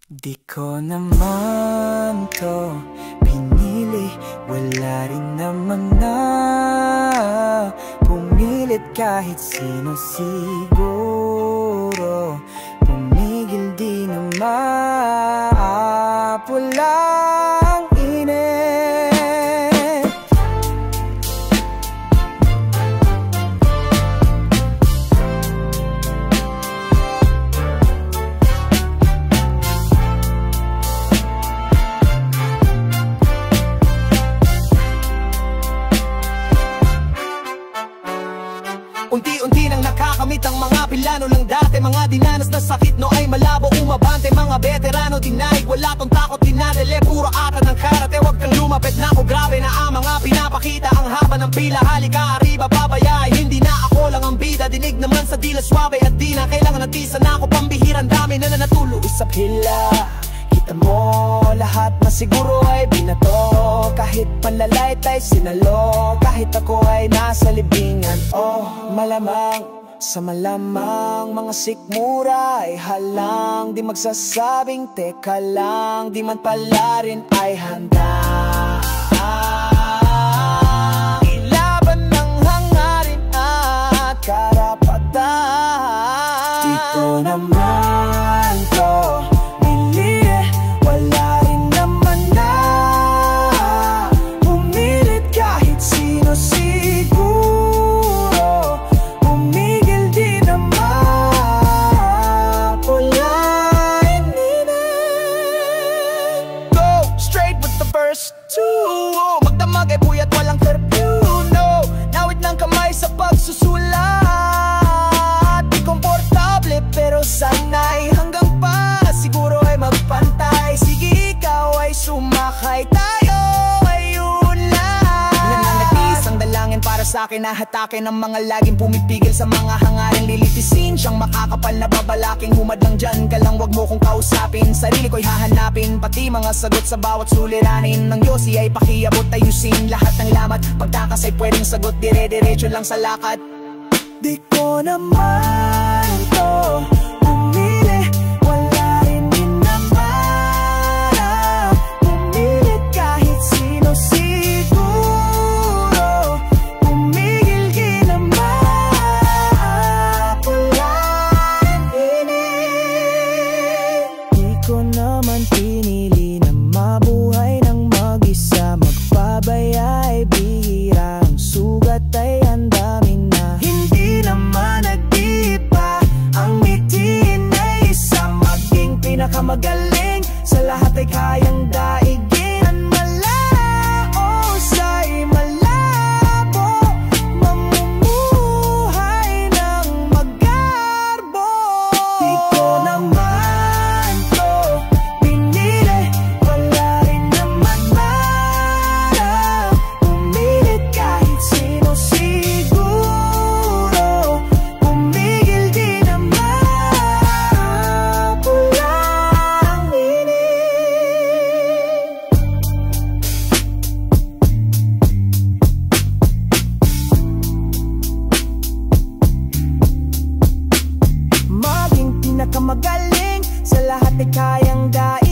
Di ko naman to pinili, wala rin naman na pumilit kahit sino siguro. Pumigil di naman, pulang init. Unti-unti nang nakakamit ang mga pilano lang dati. Mga dinanas na sakit no ay malabo umabante. Mga veterano dinaig, wala tong takot dinadali. Puro ata ng karate, wag kang lumapit na ko. Grabe na ang mga pinapakita, ang haba ng pila. Halika arriba, babaya, hindi na ako lang ang bida. Dinig naman sa dila suabe at di na kailangan natisan na ako. Pambihirang dami na nanatulo sa pila. Kita mo lahat na siguro ay binato. Kahit panlalait ay sinalo, kahit ako ay nasa libingan. Oh, malamang sa malamang mga sikmura ay halang. Di magsasabing teka lang, di man pala rin ay handa. Ilaban ng hangarin at karapatan. Dito naman to magdamag ay puyat walang curfew, no. Nawid ng kamay sa pagsusulat. Di komportable pero sanay hanggang pa siguro ay magpantay. Sige ikaw ay sumakay, tayo ay unlad. Nananagis ang dalangin para sa akin na hatakin ang mga laging pumipigil sa mga hangaring lilitisin. Siyang makakapal na babalaking humadlang dyan ka lang, wag mo kong kausapin. Sarili ko'y hahanapin, pati mga sagot sa bawat suliranin ng Diyos ay pakiabot ayusin. Lahat ng lamat, pagtakas ay pwedeng sagot, dire-diretso lang sa lakad. Di ko naman to pumili, wala rin din naman pumilit kahit sino siguro. Pumigil di naman, pulang init. Di ko naman pinili na mabuhay ng mag-isa. Magpabaya ay bihira, ang sugat ay ang dami na. Hindi naman nag-ipa, ang mitiin ay isa. Maging pinakamagaling sa lahat ay kayang daigin. Ang malaos ay malabo, mamumuhay ng magarbo. Di ko naman to pinili, wala rin naman para pumilit kahit sino siguro. Pumigil di naman, pulang init. Maging pinakamagaling sa lahat ay kayang daig.